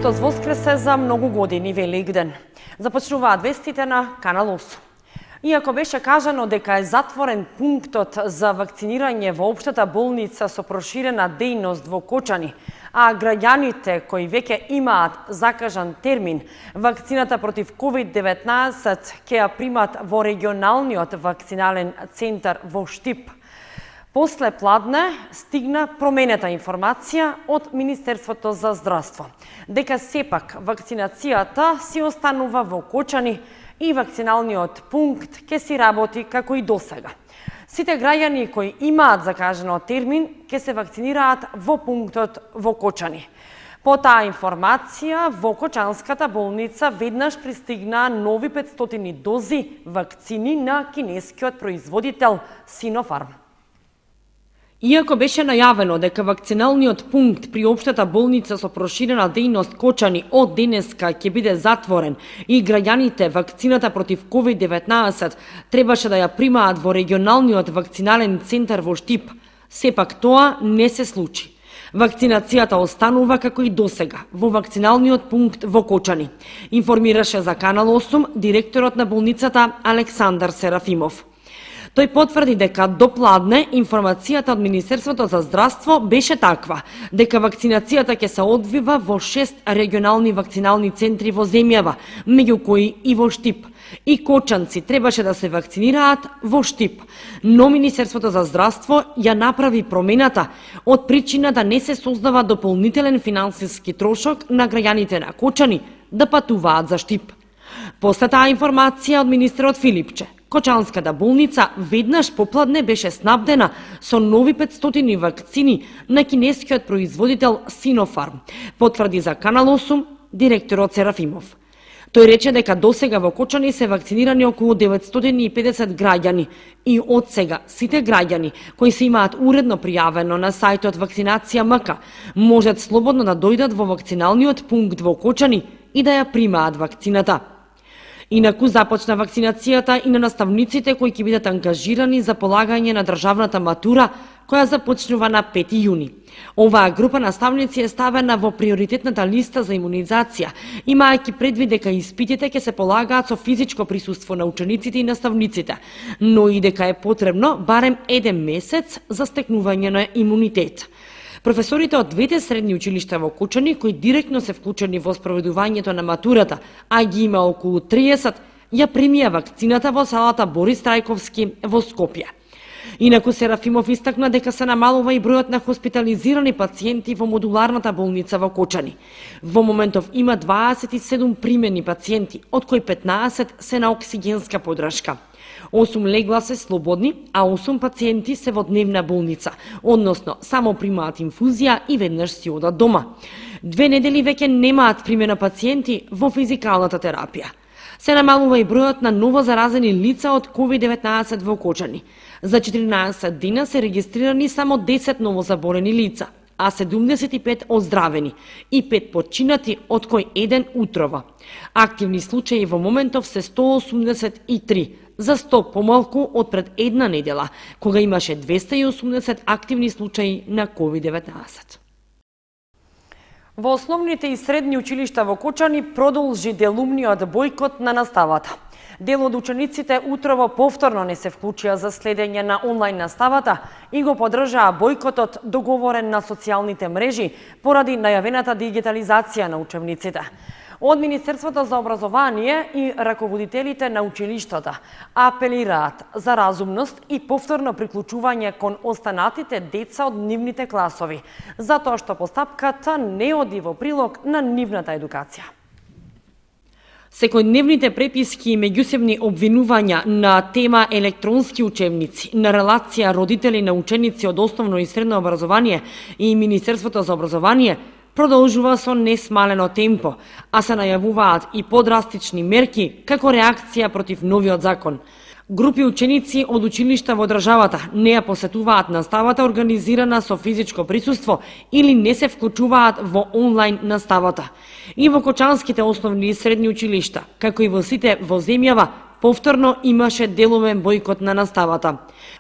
Христос воскресе за многу години Великден. Започнуваат вестите на Канал 8. Иако беше кажано дека е затворен пунктот за вакцинирање во општата болница со проширена дејност во Кочани, а граѓаните кои веќе имаат закажан термин, вакцината против COVID-19 ќе ја примат во регионалниот вакцинален центар во Штип. После пладне стигна променета информација од Министерството за здравство, дека сепак вакцинацијата си останува во Кочани и вакциналниот пункт ќе си работи како и досега. Сите граѓани кои имаат закажано термин ќе се вакцинираат во пунктот во Кочани. По таа информација, во Кочанската болница веднаш пристигна нови 500 дози вакцини на кинескиот производител Синофарм. Иако беше најавено дека вакциналниот пункт при општата болница со проширена дејност Кочани од денеска ќе биде затворен и граѓаните вакцината против COVID-19 требаше да ја примаат во регионалниот вакцинален центар во Штип, сепак тоа не се случи. Вакцинацијата останува како и досега во вакциналниот пункт во Кочани, информираше за Канал 8 директорот на болницата Александар Серафимов. Тој потврди дека до пладне информацијата од Министерството за здравство беше таква, дека вакцинацијата ќе се одвива во 6 регионални вакцинални центри во земјава, меѓу кои и во Штип. И кочанци требаше да се вакцинираат во Штип, но Министерството за здравство ја направи промената од причина да не се создава дополнителен финансиски трошок на граѓаните на Кочани да патуваат за Штип. После таа информација од министерот Филипче, Кочанската болница веднаш попладне беше снабдена со нови 500 вакцини на кинескиот производител Синофарм, потврди за Канал 8 директорот Серафимов. Тој рече дека досега во Кочани се вакцинирани околу 950 граѓани и од сега сите граѓани кои се имаат уредно пријавено на сајтот Вакцинација МК можат слободно да дојдат во вакциналниот пункт во Кочани и да ја примаат вакцината. Инаку започна вакцинацијата и на наставниците кои ќе бидат ангажирани за полагање на државната матура, која започнува на 5 јуни. Оваа група наставници е ставена во приоритетната листа за имунизација, имајќи предвид дека испитите ќе се полагаат со физичко присуство на учениците и наставниците, но и дека е потребно барем 1 месец за стекнување на имунитет. Професорите од двете средни училишта во Кочани, кои директно се вклучени во спроведувањето на матурата, а ги има околу 30, ја примија вакцината во салата Борис Трајковски во Скопје. Инаку Серафимов истакна дека се намалува и бројот на хоспитализирани пациенти во модуларната болница во Кочани. Во моментов има 27 примени пациенти, од кои 15 се на оксигенска подршка. 8 легла се слободни, а 8 пациенти се во дневна болница, односно само примаат инфузија и веднаш си одат дома. 2 недели веќе немаат примена пациенти во физикалната терапија. Се намалува и бројот на ново заразени лица од COVID-19 во Кочани. За 14 дена се регистрирани само 10 новозаболени лица, а 75 оздравени и 5 починати, од кој 1 утрово. Активни случаи во моментов се 183, за 100 помалку од пред една недела, кога имаше 280 активни случаи на COVID-19. Во основните и средни училишта во Кочани продолжи делумниот бојкот на наставата. Дел од учениците утрово повторно не се вклучија за следење на онлайн наставата и го поддржаа бојкотот договорен на социјалните мрежи поради најавената дигитализација на учебниците. Од Министерството за образование и раководителите на училиштата апелираат за разумност и повторно приклучување кон останатите деца од нивните класови, затоа што постапката не оди во прилог на нивната едукација. Секојдневните преписки и меѓусебни обвинувања на тема електронски учебници, на релација родители на ученици од основно и средно образование и Министерството за образование продолжува со несмалено темпо, а се најавуваат и подрастични мерки како реакција против новиот закон. Групи ученици од училишта во државата не ја посетуваат наставата организирана со физичко присуство или не се вклучуваат во онлайн наставата. И во кочанските основни и средни училишта, како и во сите во земјава, повторно имаше деловен бојкот на наставата.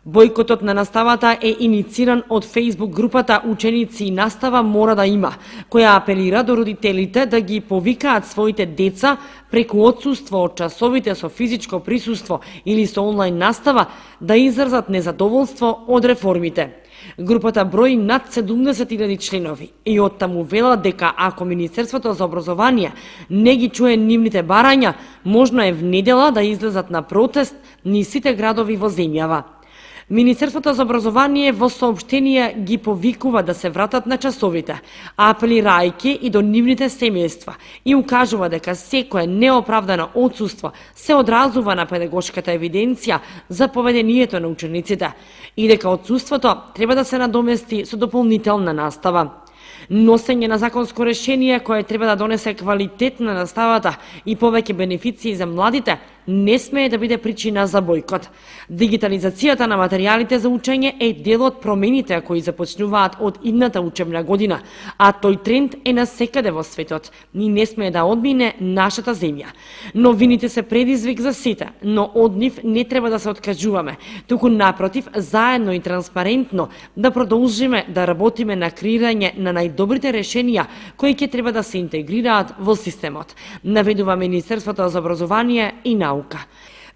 Бојкотот на наставата е инициран од Facebook групата Ученици и настава мора да има, која апелира до родителите да ги повикаат своите деца преку отсуство од часовите со физичко присуство или со онлайн настава да изразат незадоволство од реформите. Групата брои над 70.000 членови и оттаму вела дека ако Министерството за образование не ги чуе нивните барања, можно е в недела да излезат на протест низ сите градови во земјава. Министерството за образование во соопштение ги повикува да се вратат на часовите, апелирајќи и до нивните семејства и укажува дека секое неоправдано отсуство се одразува на педагошката евиденција за поведението на учениците и дека отсуството треба да се надомести со дополнителна настава. Носење на законско решение кое треба да донесе квалитет на наставата и повеќе бенефиции за младите не смее да биде причина за бојкот. Дигитализацијата на материјалите за учење е дел од промените кои започнуваат од идната учебна година, а тој тренд е насекаде во светот. Ни не смее да одмине нашата земја. Новините се предизвик за сите, но од нив не треба да се откажуваме, туку напротив, заедно и транспарентно да продолжиме да работиме на креирање на најдобрите решенија кои ќе треба да се интегрираат во системот, наведува Министерството за образование и наука.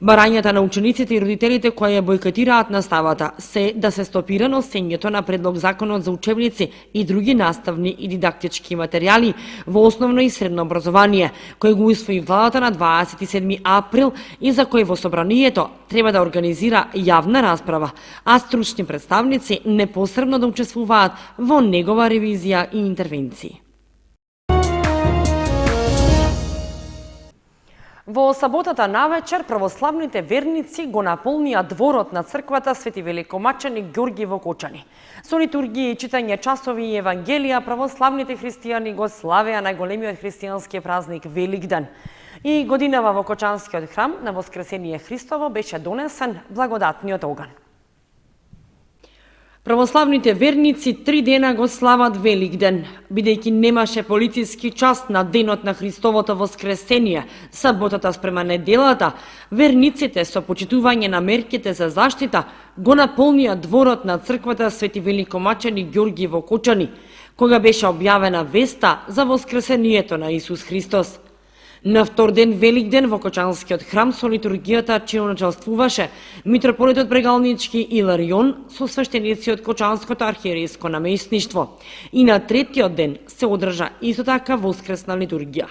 Барањата на учениците и родителите кои ја бојкотираат наставата се да се стопира носењето на предлог законот за учебници и други наставни и дидактички материјали во основно и средно образование, кој го усвои владата на 27 април и за кој во собранието треба да организира јавна расправа, а стручни представници непосредно да учествуваат во негова ревизија и интервенции. Во саботата навечер православните верници го наполнија дворот на црквата Свети Великомаченик Ѓорги во Кочани. Со литургија и читање часови и евангелија православните христијани го славеа најголемиот христијански празник Великден. И годинава во Кочанскиот храм на Воскресение Христово беше донесен благодатниот оган. Православните верници 3 дена го слават Великден, бидејќи немаше полициски час на денот на Христовото воскресение, саботата спрема неделата, верниците со почитување на мерките за заштита го наполнија дворот на црквата Свети Великомаченик Ѓорги во Кочани, кога беше објавена веста за воскресението на Исус Христос. На втор ден Великден во Кочанскиот храм со литургијата чино началствуваше митрополитот Брегалнички Иларион со свештеници од Кочанското архиерейско наместништво. И на третиот ден се одржа исто така воскресна литургија.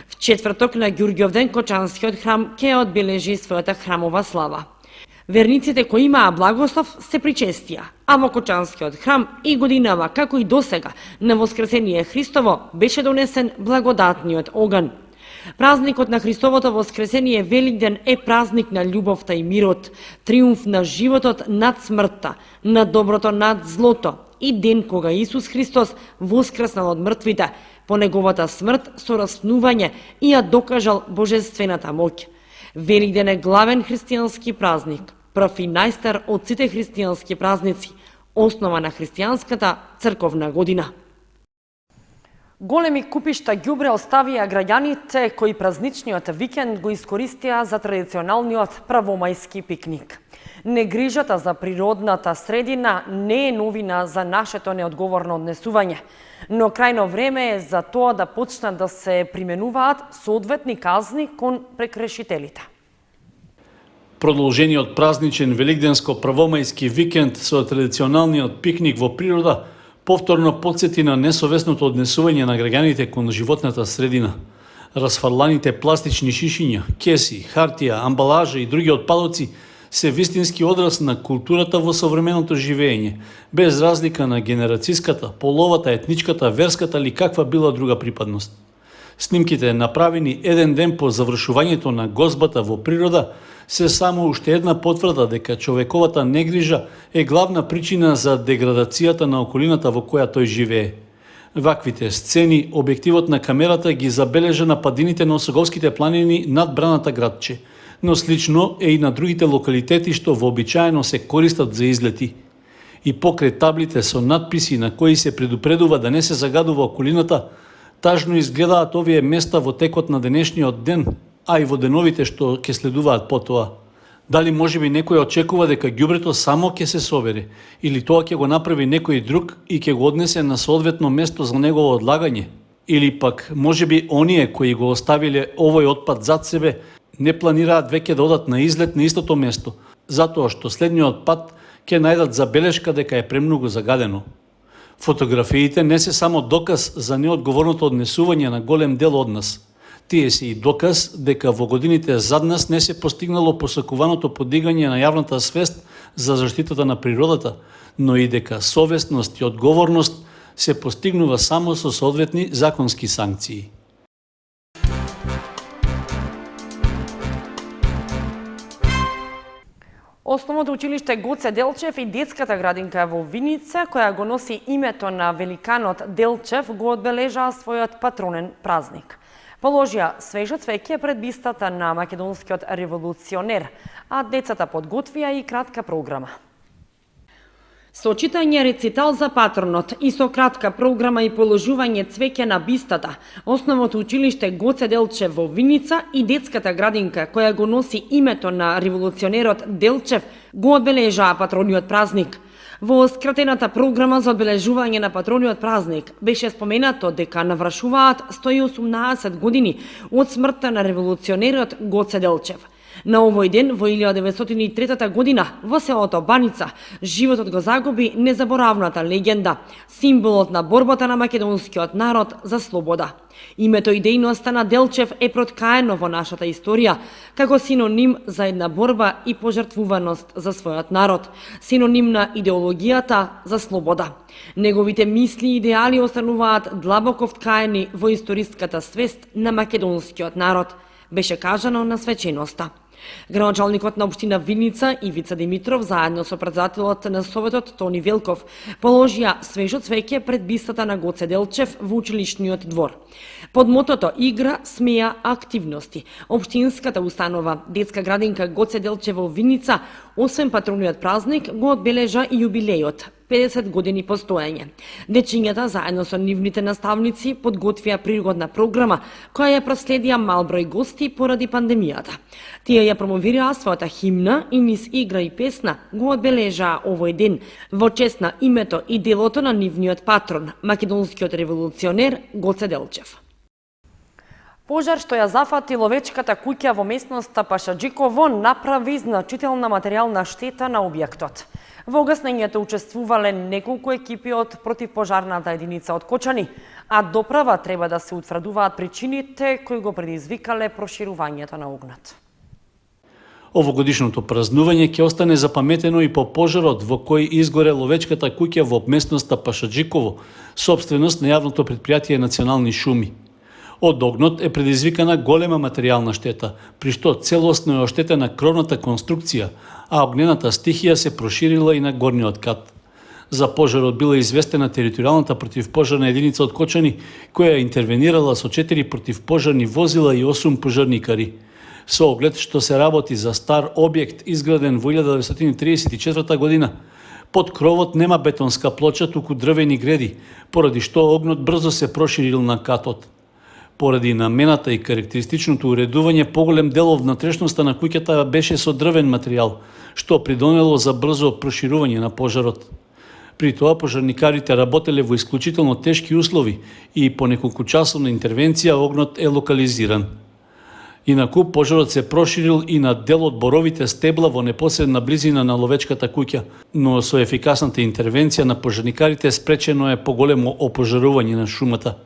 В четврток на Ѓурѓовден Кочанскиот храм ќе одбележи својата храмова слава. Верниците кои имаа благослов се причестија, а во Кочанскиот храм и годинава, како и досега, на Воскресение Христово беше донесен благодатниот оган. Празникот на Христовото воскресение Великден е празник на љубовта и мирот, триумф на животот над смртта, на доброто над злото и ден кога Исус Христос воскреснал од мртвите, по неговата смрт со распнување и ја докажал божествената моќ. Великден е главен христијански празник, прв и најстар од сите христијански празници, основа на христијанската црковна година. Големи купишта ѓубре оставија граѓаните кои празничниот викенд го искористија за традиционалниот правомајски пикник. Негрижата за природната средина не е новина за нашето неодговорно однесување, но крајно време е за тоа да почнат да се применуваат соодветни казни кон прекрешителите. Продолжениот празничен великденско правомајски викенд со традиционалниот пикник во природа повторно потсети на несовесното однесување на граѓаните кон животната средина. Расфрланите пластични шишиња, кеси, хартија, амбалажа и други отпадоци се вистински одраз на културата во современото живење, без разлика на генерацијската, половата, етничката, верската или каква била друга припадност. Снимките направени еден ден по завршувањето на гозбата во природа се само уште една потврда дека човековата негрижа е главна причина за деградацијата на околината во која тој живее. Ваквите сцени објективот на камерата ги забележа на падините на Осоговските планини над Браната градче, но слично е и на другите локалитети што вообичаено се користат за излети. И покрај таблите со надписи на кои се предупредува да не се загадува околината, тажно изгледаат овие места во текот на денешниот ден, а и во деновите што ќе следуваат по тоа. Дали можеби некој очекува дека ѓубрето само ќе се собере или тоа ќе го направи некој друг и ќе го однесе на соодветно место за негово одлагање? Или пак можеби оние кои го оставиле овој отпад зад себе не планираат веќе да одат на излет на истото место, затоа што следниот пат ќе најдат забелешка дека е премногу загадено. Фотографиите не се само доказ за неодговорното однесување на голем дел од нас. Тие се и доказ дека во годините зад нас не се постигнало посакуваното подигање на јавната свест за заштитата на природата, но и дека совесност и одговорност се постигнува само со соодветни законски санкции. Основното училиште Гоце Делчев и детската градинка во Виница, која го носи името на великанот Делчев, го одбележаа својот патронен празник. Положија свежо цвеќе пред бистата на македонскиот револуционер, а децата подготвија и кратка програма. Со читање рецитал за патронот и со кратка програма и положување цвеќе на бистата, основното училиште Гоце Делчев во Виница и детската градинка, која го носи името на револуционерот Делчев, го одбележаа патрониот празник. Во скратената програма за одбележување на патрониот празник беше споменато дека навршуваат 118 години од смртта на револуционерот Гоце Делчев. На овој ден, во 1903 година, во селото Баница, животот го загуби незаборавната легенда, символот на борбата на македонскиот народ за слобода. Името и дејноста на Делчев е проткаено во нашата историја, како синоним за една борба и пожртвуваност за својот народ, синоним на идеологијата за слобода. Неговите мисли и идеали остануваат длабоко вткаени во историската свест на македонскиот народ, беше кажано на свеченоста. Градоначалникот на општина Виница Ивица Димитров заедно со председателот на Советот Тони Велков положија свежо цвеќе пред бистата на Гоце Делчев во училишниот двор. Под мотото Игра, смеја, активности, општинската установа детска градинка Гоце Делчев во Виница, освен патрониот празник, го одбележа и јубилејот 50 години постоење. Дечињата заедно со нивните наставници подготвија пригодна програма која ја проследија мал број гости поради пандемијата. Тие ја промовираа својата химна и низ игра и песна го одбележаа овој ден во чест на името и делото на нивниот патрон, македонскиот револуционер Гоце Делчев. Пожар што ја зафати ловечката куќа во местноста Пашаджиково направи значителна материјална штета на објектот. Во гаснењето учествувале неколку екипи од противпожарната единица од Кочани, а доправа треба да се утврдуваат причините кои го предизвикале проширувањето на огнот. Овогодишното празнување ќе остане запаметено и по пожарот во кој изгоре ловечката куќа во местноста Пашаджиково, собственост на јавното претпријатие Национални шуми. Од огнот е предизвикана голема материјална штета, при што целосно е оштетена кровната конструкција, а огнената стихија се проширила и на горниот кат. За пожарот била известена територијалната противпожарна единица од Кочани, која интервенирала со 4 противпожарни возила и 8 пожарникари. Со оглед што се работи за стар објект изграден во 1934 година, под кровот нема бетонска плоча, туку дрвени греди, поради што огнот брзо се проширил на катот. Поради намената и карактеристичното уредување, поголем дел од внатрешноста на куќата беше со дрвен материјал, што придонело за брзо проширување на пожарот. При тоа пожарникарите работеле во исклучително тешки услови и по неколкучасовна интервенција огнот е локализиран. Инаку пожарот се проширил и на дел од боровите стебла во непосредна близина на ловечката куќа, но со ефикасната интервенција на пожарникарите спречено е поголемо опожарување на шумата.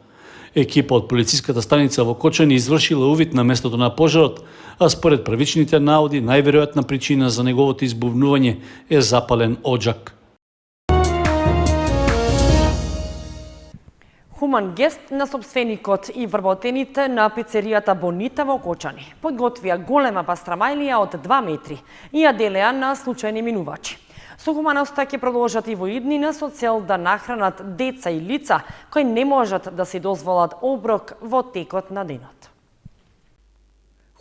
Екипа од полициската станица во Кочани извршила увид на местото на пожарот, а според првичните наоди, најверојатна причина за неговото избувнување е запален оџак. Хуман гест на собственикот и вработените на пицеријата Бонита во Кочани подготвија голема пастрамајлија од 2 метри и ја делеа на случајни минувачи. Со хуманоста ќе продолжат и во иднина со цел да нахранат деца и лица кои не можат да си дозволат оброк во текот на денот.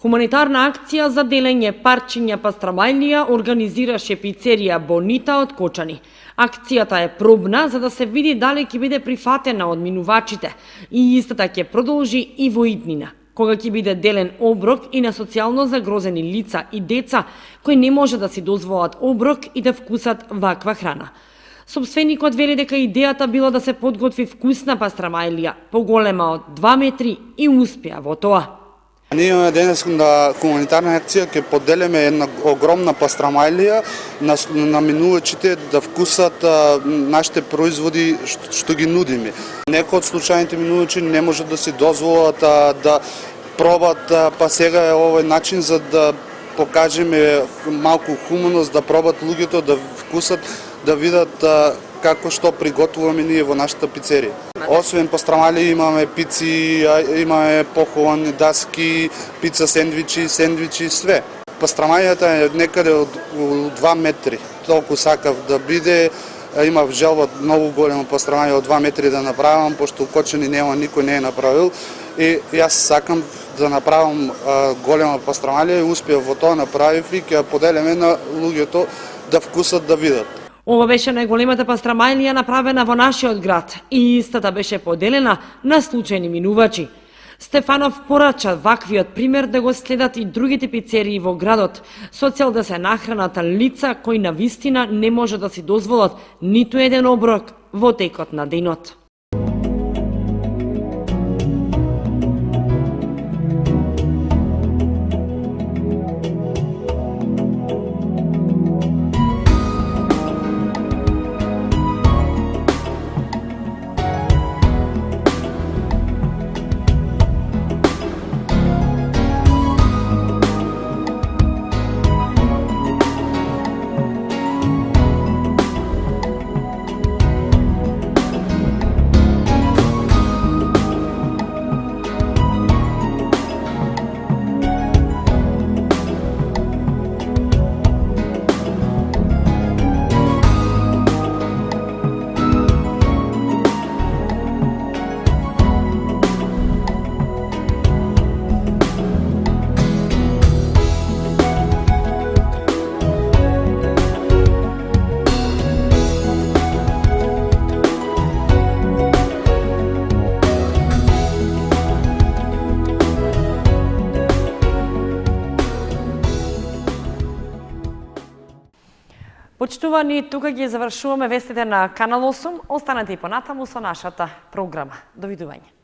Хуманитарна акција за делење парчиња пастрамајлија организираше пицерија Бонита од Кочани. Акцијата е пробна за да се види дали ќе биде прифатена од минувачите и истата ќе продолжи и во иднина. кога ќе биде делен оброк и на социјално загрозени лица и деца кои не може да си дозволат оброк и да вкусат ваква храна. Собственикот вели дека идејата била да се подготви вкусна пастрамајлија, поголема од 2 метри, и успеа во тоа. Ние имаме денес на хуманитарна акција, ќе поделиме една огромна пастрамајлија на минувачите да вкусат нашите производи што ги нудиме. Некои од случајните минувачи не можат да си дозволат да пробат, па сега е овој начин за да покажеме малку хуманост, да пробат луѓето, да вкусат, да видат како што приготвуваме ние во нашата пицерија. Освен пастрамали имаме пици, имаме поховани даски, пица сендвичи, све. Пастрамајата е некаде од 2 метри. Толку сакав да биде. Имав желба многу голема пастрамаја од 2 метри да направам, пошто у Кочани нема, никој не е направил. И јас сакам да направам голема пастрамалија и успеав во тоа, направив и ќе поделиме на луѓето да вкусат, да видат. Ова беше најголемата пастрамајлија направена во нашиот град и истата беше поделена на случајни минувачи. Стефанов порача ваквиот пример да го следат и другите пицерии во градот, со цел да се нахранат лица кои на вистина не може да си дозволат ниту еден оброк во текот на денот. Почитувани, тука ги завршуваме вестите на Канал 8. Останете и понатаму со нашата програма. Довидување.